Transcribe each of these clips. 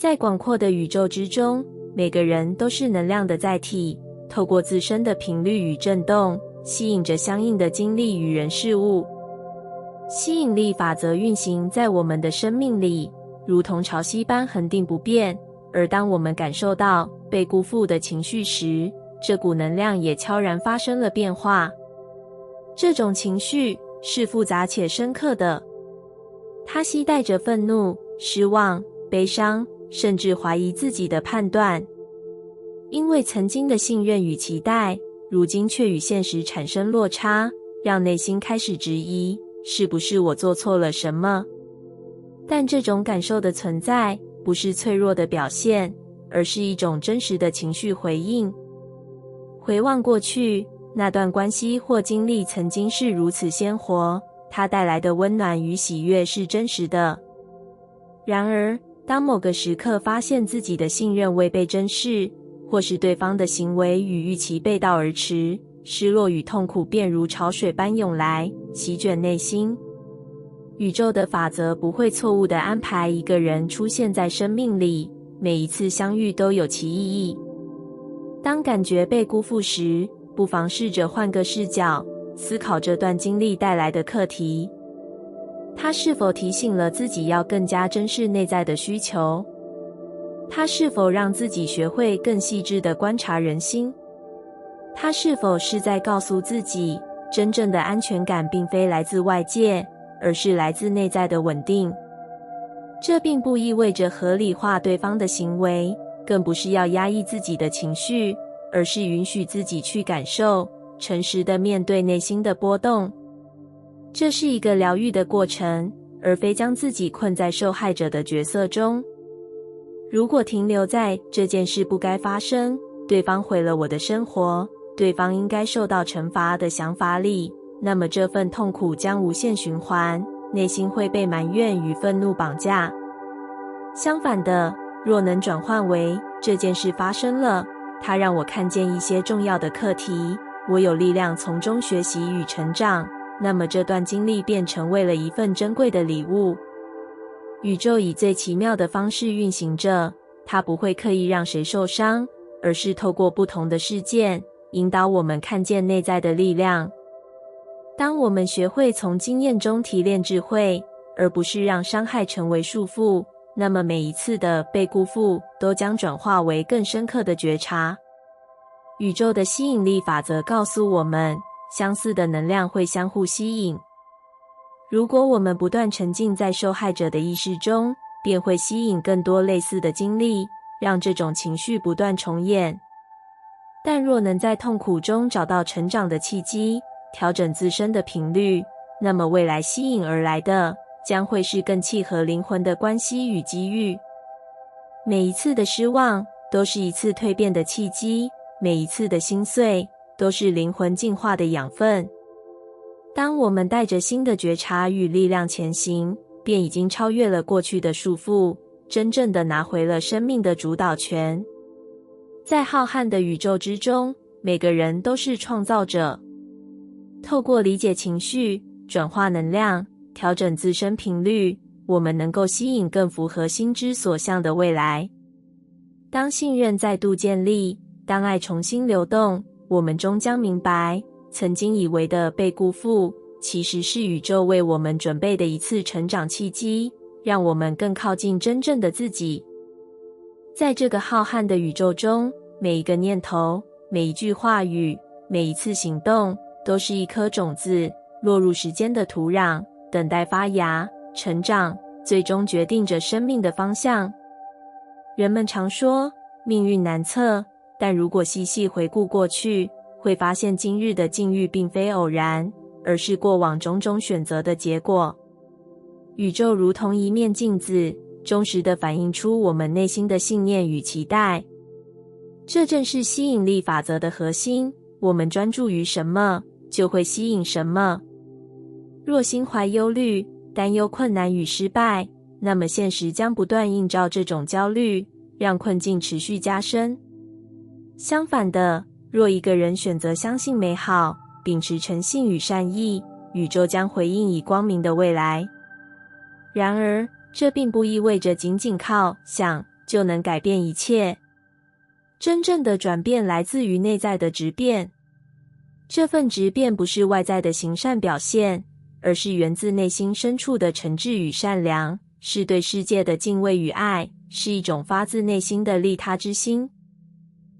在广阔的宇宙之中，每个人都是能量的载体，透过自身的频率与振动，吸引着相应的经历与人事物。吸引力法则运行在我们的生命里，如同潮汐般恒定不变，而当我们感受到被辜负的情绪时，这股能量也悄然发生了变化。这种情绪是复杂且深刻的，它携带着愤怒、失望、悲伤，甚至怀疑自己的判断。因为曾经的信任与期待，如今却与现实产生落差，让内心开始质疑，是不是我做错了什么？但这种感受的存在，不是脆弱的表现，而是一种真实的情绪回应。回望过去，那段关系或经历曾经是如此鲜活，它带来的温暖与喜悦是真实的。然而，当某个时刻发现自己的信任未被珍视，或是对方的行为与预期背道而驰，失落与痛苦便如潮水般涌来，席卷内心。宇宙的法则不会错误地安排一个人出现在生命里，每一次相遇都有其意义。当感觉被辜负时，不妨试着换个视角，思考这段经历带来的课题。它是否提醒了自己要更加珍视内在的需求？它是否让自己学会更细致地观察人心？它是否是在告诉自己，真正的安全感并非来自外界，而是来自内在的稳定？这并不意味着合理化对方的行为，更不是要压抑自己的情绪，而是允许自己去感受，诚实地面对内心的波动。这是一个疗愈的过程，而非将自己困在受害者的角色中。如果停留在这件事不该发生，对方毁了我的生活，对方应该受到惩罚的想法里，那么这份痛苦将无限循环，内心会被埋怨与愤怒绑架。相反的，若能转换为这件事发生了，它让我看见一些重要的课题，我有力量从中学习与成长，那么这段经历便成为了一份珍贵的礼物。宇宙以最奇妙的方式运行着，它不会刻意让谁受伤，而是透过不同的事件，引导我们看见内在的力量。当我们学会从经验中提炼智慧，而不是让伤害成为束缚，那么每一次的被辜负都将转化为更深刻的觉察。宇宙的吸引力法则告诉我们，相似的能量会相互吸引。如果我们不断沉浸在受害者的意识中，便会吸引更多类似的经历，让这种情绪不断重演。但若能在痛苦中找到成长的契机，调整自身的频率，那么未来吸引而来的将会是更契合灵魂的关系与机遇。每一次的失望都是一次蜕变的契机，每一次的心碎都是灵魂进化的养分。当我们带着新的觉察与力量前行，便已经超越了过去的束缚，真正的拿回了生命的主导权。在浩瀚的宇宙之中，每个人都是创造者。透过理解情绪，转化能量，调整自身频率，我们能够吸引更符合心之所向的未来。当信任再度建立，当爱重新流动，我们终将明白，曾经以为的被辜负，其实是宇宙为我们准备的一次成长契机，让我们更靠近真正的自己。在这个浩瀚的宇宙中，每一个念头，每一句话语，每一次行动，都是一颗种子，落入时间的土壤，等待发芽、成长，最终决定着生命的方向。人们常说，命运难测，但如果细细回顾过去，会发现今日的境遇并非偶然，而是过往种种选择的结果。宇宙如同一面镜子，忠实地反映出我们内心的信念与期待。这正是吸引力法则的核心，我们专注于什么，就会吸引什么。若心怀忧虑，担忧困难与失败，那么现实将不断映照这种焦虑，让困境持续加深。相反的，若一个人选择相信美好，秉持诚信与善意，宇宙将回应以光明的未来。然而，这并不意味着仅仅靠想就能改变一切。真正的转变来自于内在的质变。这份质变不是外在的行善表现，而是源自内心深处的诚挚与善良，是对世界的敬畏与爱，是一种发自内心的利他之心。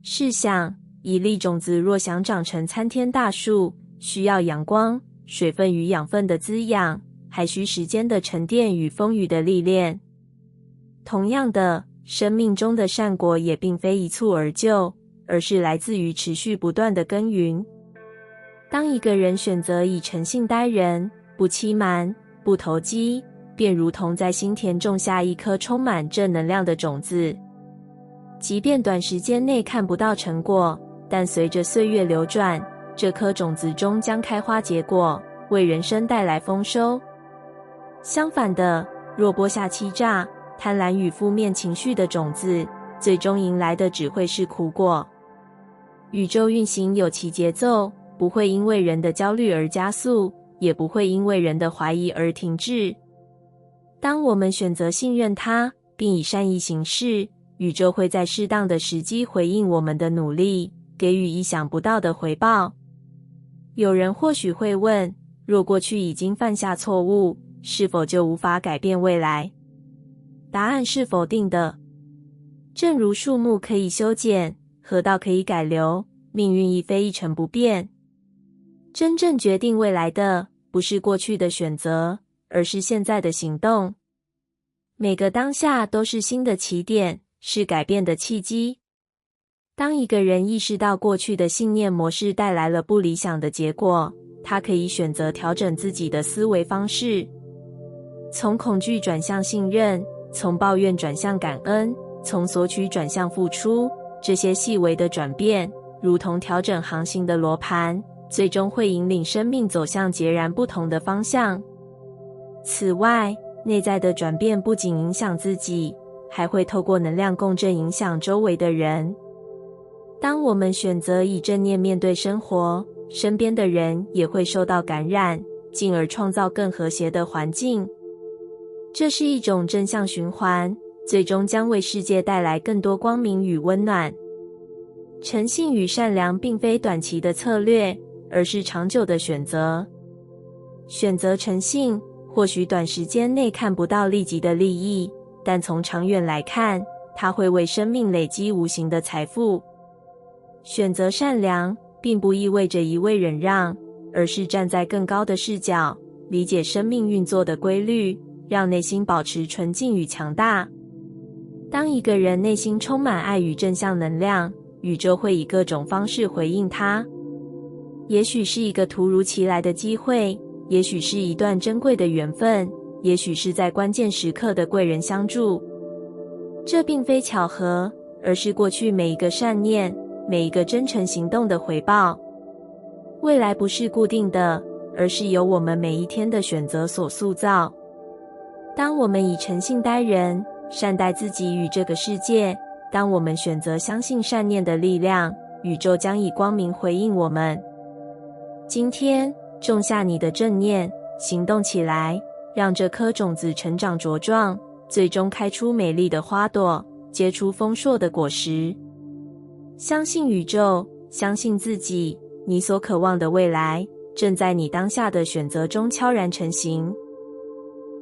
试想，一粒种子若想长成参天大树，需要阳光、水分与养分的滋养，还需时间的沉淀与风雨的历练。同样的，生命中的善果也并非一蹴而就，而是来自于持续不断的耕耘。当一个人选择以诚信待人，不欺瞒，不投机，便如同在心田种下一颗充满正能量的种子。即便短时间内看不到成果，但随着岁月流转，这颗种子终将开花结果，为人生带来丰收。相反的，若播下欺诈、贪婪与负面情绪的种子，最终迎来的只会是苦果。宇宙运行有其节奏，不会因为人的焦虑而加速，也不会因为人的怀疑而停滞。当我们选择信任它，并以善意行事，宇宙会在适当的时机回应我们的努力，给予意想不到的回报。有人或许会问，若过去已经犯下错误，是否就无法改变未来？答案是否定的。正如树木可以修剪，河道可以改流，命运亦非一成不变。真正决定未来的，不是过去的选择，而是现在的行动。每个当下都是新的起点，是改变的契机。当一个人意识到过去的信念模式带来了不理想的结果，他可以选择调整自己的思维方式，从恐惧转向信任，从抱怨转向感恩，从索取转向付出。这些细微的转变，如同调整航行的罗盘，最终会引领生命走向截然不同的方向。此外，内在的转变不仅影响自己，还会透过能量共振影响周围的人。当我们选择以正念面对生活，身边的人也会受到感染，进而创造更和谐的环境。这是一种正向循环，最终将为世界带来更多光明与温暖。诚信与善良并非短期的策略，而是长久的选择。选择诚信，或许短时间内看不到立即的利益，但从长远来看，它会为生命累积无形的财富。选择善良，并不意味着一味忍让，而是站在更高的视角，理解生命运作的规律，让内心保持纯净与强大。当一个人内心充满爱与正向能量，宇宙会以各种方式回应他。也许是一个突如其来的机会，也许是一段珍贵的缘分，也许是在关键时刻的贵人相助。这并非巧合，而是过去每一个善念，每一个真诚行动的回报。未来不是固定的，而是由我们每一天的选择所塑造。当我们以诚信待人，善待自己与这个世界，当我们选择相信善念的力量，宇宙将以光明回应我们。今天，种下你的正念，行动起来，让这颗种子成长茁壮，最终开出美丽的花朵，结出丰硕的果实。相信宇宙，相信自己，你所渴望的未来，正在你当下的选择中悄然成型。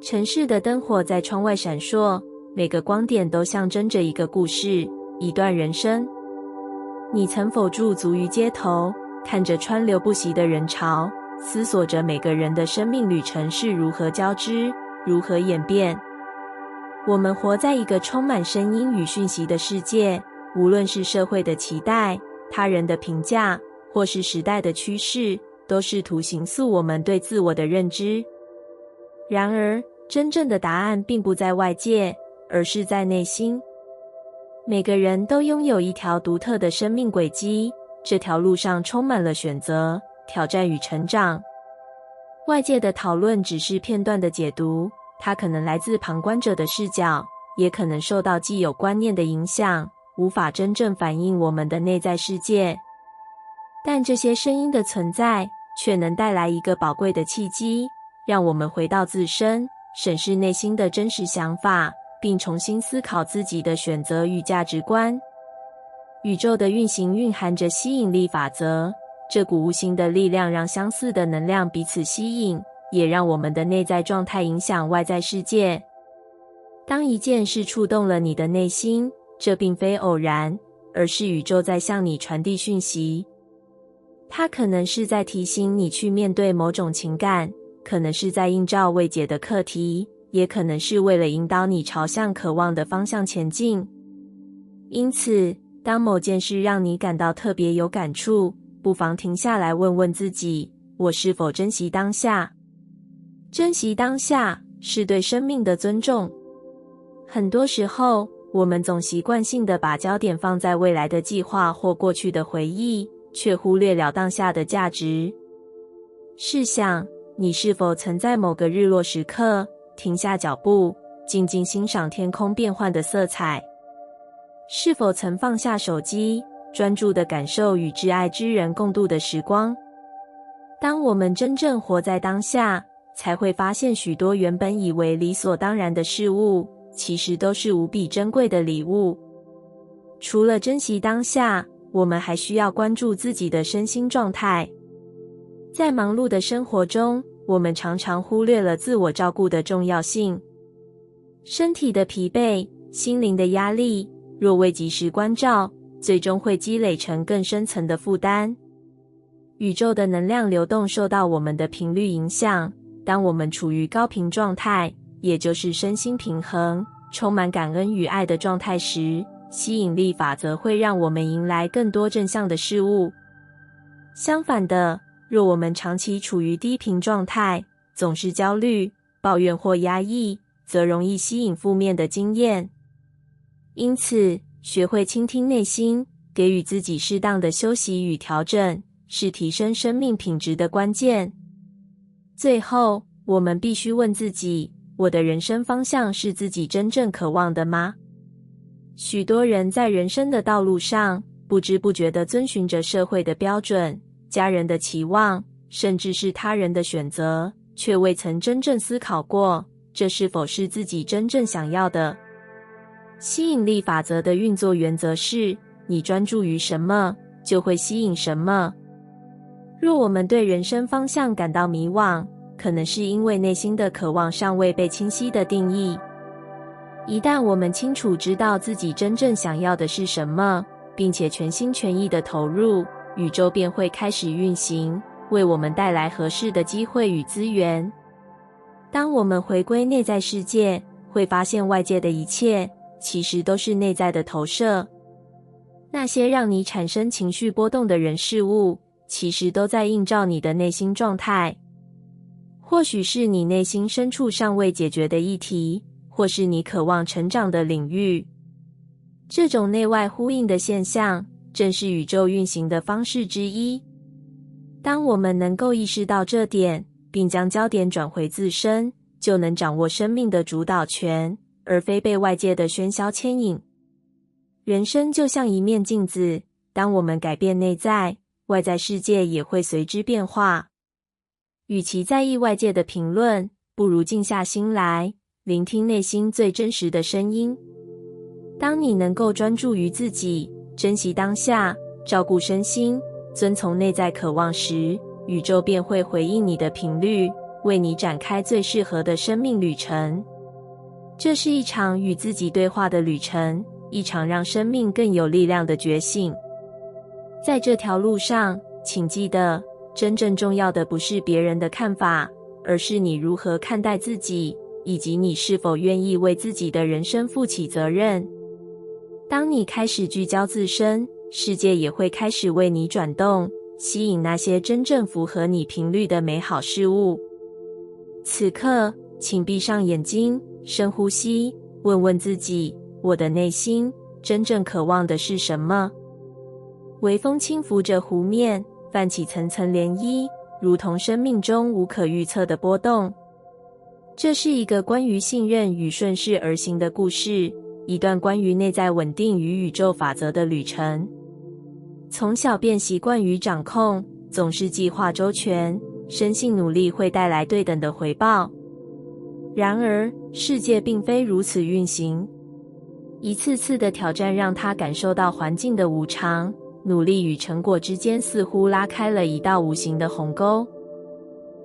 城市的灯火在窗外闪烁，每个光点都象征着一个故事，一段人生。你曾否驻足于街头，看着川流不息的人潮，思索着每个人的生命旅程是如何交织，如何演变。我们活在一个充满声音与讯息的世界，无论是社会的期待、他人的评价，或是时代的趋势，都试图形塑我们对自我的认知。然而，真正的答案并不在外界，而是在内心。每个人都拥有一条独特的生命轨迹，这条路上充满了选择、挑战与成长。外界的讨论只是片段的解读，它可能来自旁观者的视角，也可能受到既有观念的影响，无法真正反映我们的内在世界。但这些声音的存在，却能带来一个宝贵的契机，让我们回到自身，审视内心的真实想法，并重新思考自己的选择与价值观。宇宙的运行蕴含着吸引力法则，这股无形的力量让相似的能量彼此吸引，也让我们的内在状态影响外在世界。当一件事触动了你的内心，这并非偶然，而是宇宙在向你传递讯息。它可能是在提醒你去面对某种情感，可能是在映照未解的课题，也可能是为了引导你朝向渴望的方向前进。因此，当某件事让你感到特别有感触，不妨停下来问问自己，我是否珍惜当下？珍惜当下是对生命的尊重。很多时候，我们总习惯性地把焦点放在未来的计划或过去的回忆，却忽略了当下的价值。试想，你是否曾在某个日落时刻停下脚步，静静欣赏天空变幻的色彩？是否曾放下手机，专注地感受与挚爱之人共度的时光？当我们真正活在当下，才会发现许多原本以为理所当然的事物，其实都是无比珍贵的礼物。除了珍惜当下，我们还需要关注自己的身心状态。在忙碌的生活中，我们常常忽略了自我照顾的重要性。身体的疲惫，心灵的压力，若未及时关照，最终会积累成更深层的负担。宇宙的能量流动受到我们的频率影响，当我们处于高频状态，也就是身心平衡，充满感恩与爱的状态时，吸引力法则会让我们迎来更多正向的事物。相反的，若我们长期处于低频状态，总是焦虑、抱怨或压抑，则容易吸引负面的经验。因此，学会倾听内心，给予自己适当的休息与调整，是提升生命品质的关键。最后，我们必须问自己，我的人生方向是自己真正渴望的吗？许多人在人生的道路上，不知不觉地遵循着社会的标准、家人的期望，甚至是他人的选择，却未曾真正思考过，这是否是自己真正想要的。吸引力法则的运作原则是，你专注于什么，就会吸引什么。若我们对人生方向感到迷惘，可能是因为内心的渴望尚未被清晰的定义。一旦我们清楚知道自己真正想要的是什么，并且全心全意的投入，宇宙便会开始运行，为我们带来合适的机会与资源。当我们回归内在世界，会发现外界的一切其实都是内在的投射。那些让你产生情绪波动的人事物，其实都在映照你的内心状态。或许是你内心深处尚未解决的议题，或是你渴望成长的领域。这种内外呼应的现象，正是宇宙运行的方式之一。当我们能够意识到这点，并将焦点转回自身，就能掌握生命的主导权，而非被外界的喧嚣牵引。人生就像一面镜子，当我们改变内在，外在世界也会随之变化。与其在意外界的评论，不如静下心来，聆听内心最真实的声音。当你能够专注于自己，珍惜当下，照顾身心，遵从内在渴望时，宇宙便会回应你的频率，为你展开最适合的生命旅程。这是一场与自己对话的旅程，一场让生命更有力量的觉醒。在这条路上，请记得，真正重要的不是别人的看法，而是你如何看待自己，以及你是否愿意为自己的人生负起责任。当你开始聚焦自身，世界也会开始为你转动，吸引那些真正符合你频率的美好事物。此刻，请闭上眼睛，深呼吸，问问自己，我的内心真正渴望的是什么？微风轻拂着湖面，泛起层层涟漪，如同生命中无可预测的波动。这是一个关于信任与顺势而行的故事，一段关于内在稳定与宇宙法则的旅程。从小便习惯于掌控，总是计划周全，深信努力会带来对等的回报。然而，世界并非如此运行。一次次的挑战让他感受到环境的无常，努力与成果之间似乎拉开了一道无形的鸿沟。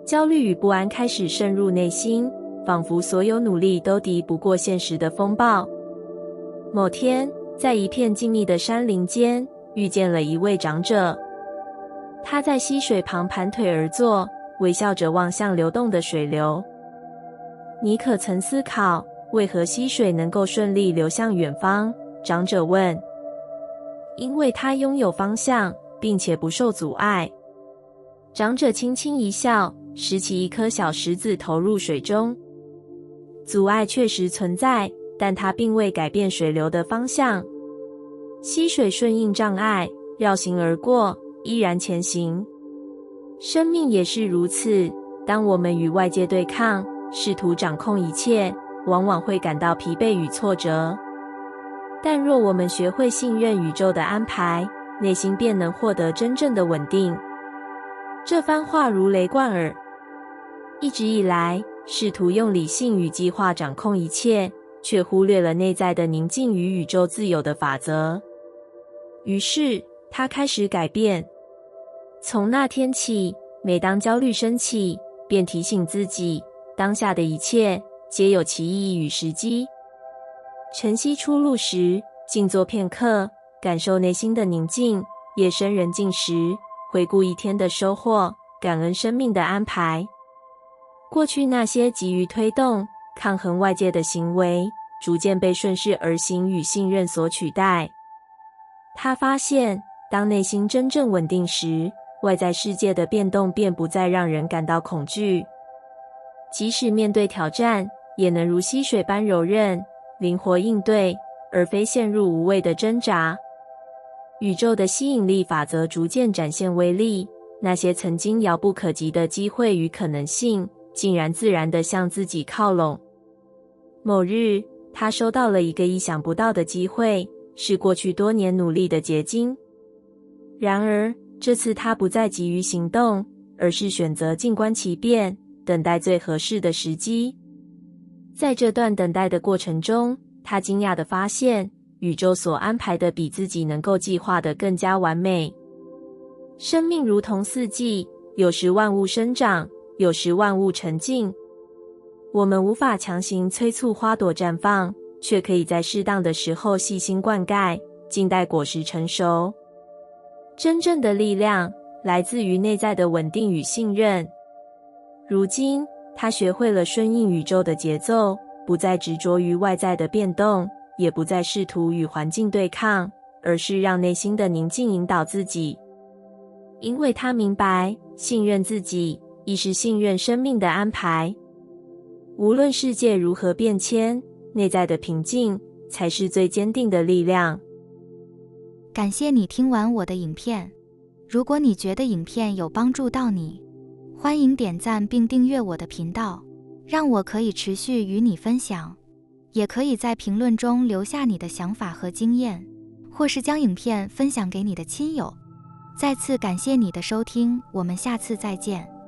焦虑与不安开始渗入内心，仿佛所有努力都敌不过现实的风暴。某天，在一片静谧的山林间，遇见了一位长者。他在溪水旁盘腿而坐，微笑着望向流动的水流。你可曾思考，为何溪水能够顺利流向远方？长者问。因为它拥有方向，并且不受阻碍。长者轻轻一笑，拾起一颗小石子投入水中。阻碍确实存在，但它并未改变水流的方向。溪水顺应障碍，绕行而过，依然前行。生命也是如此，当我们与外界对抗，试图掌控一切，往往会感到疲惫与挫折。但若我们学会信任宇宙的安排，内心便能获得真正的稳定。这番话如雷贯耳。一直以来，试图用理性与计划掌控一切，却忽略了内在的宁静与宇宙自有的法则。于是，他开始改变。从那天起，每当焦虑升起，便提醒自己，当下的一切皆有其意义与时机。晨曦出露时，静坐片刻，感受内心的宁静；夜深人静时，回顾一天的收获，感恩生命的安排。过去那些急于推动、抗衡外界的行为，逐渐被顺势而行与信任所取代。他发现，当内心真正稳定时，外在世界的变动便不再让人感到恐惧。即使面对挑战，也能如溪水般柔韧、灵活应对，而非陷入无谓的挣扎。宇宙的吸引力法则逐渐展现威力，那些曾经遥不可及的机会与可能性，竟然自然地向自己靠拢。某日，他收到了一个意想不到的机会，是过去多年努力的结晶。然而，这次他不再急于行动，而是选择静观其变，等待最合适的时机。在这段等待的过程中，他惊讶地发现，宇宙所安排的比自己能够计划的更加完美。生命如同四季，有时万物生长，有时万物沉静。我们无法强行催促花朵绽放，却可以在适当的时候细心灌溉，静待果实成熟。真正的力量来自于内在的稳定与信任。如今，他学会了顺应宇宙的节奏，不再执着于外在的变动，也不再试图与环境对抗，而是让内心的宁静引导自己。因为他明白，信任自己，亦是信任生命的安排。无论世界如何变迁，内在的平静才是最坚定的力量。感谢你听完我的影片。如果你觉得影片有帮助到你，欢迎点赞并订阅我的频道，让我可以持续与你分享。也可以在评论中留下你的想法和经验，或是将影片分享给你的亲友。再次感谢你的收听，我们下次再见。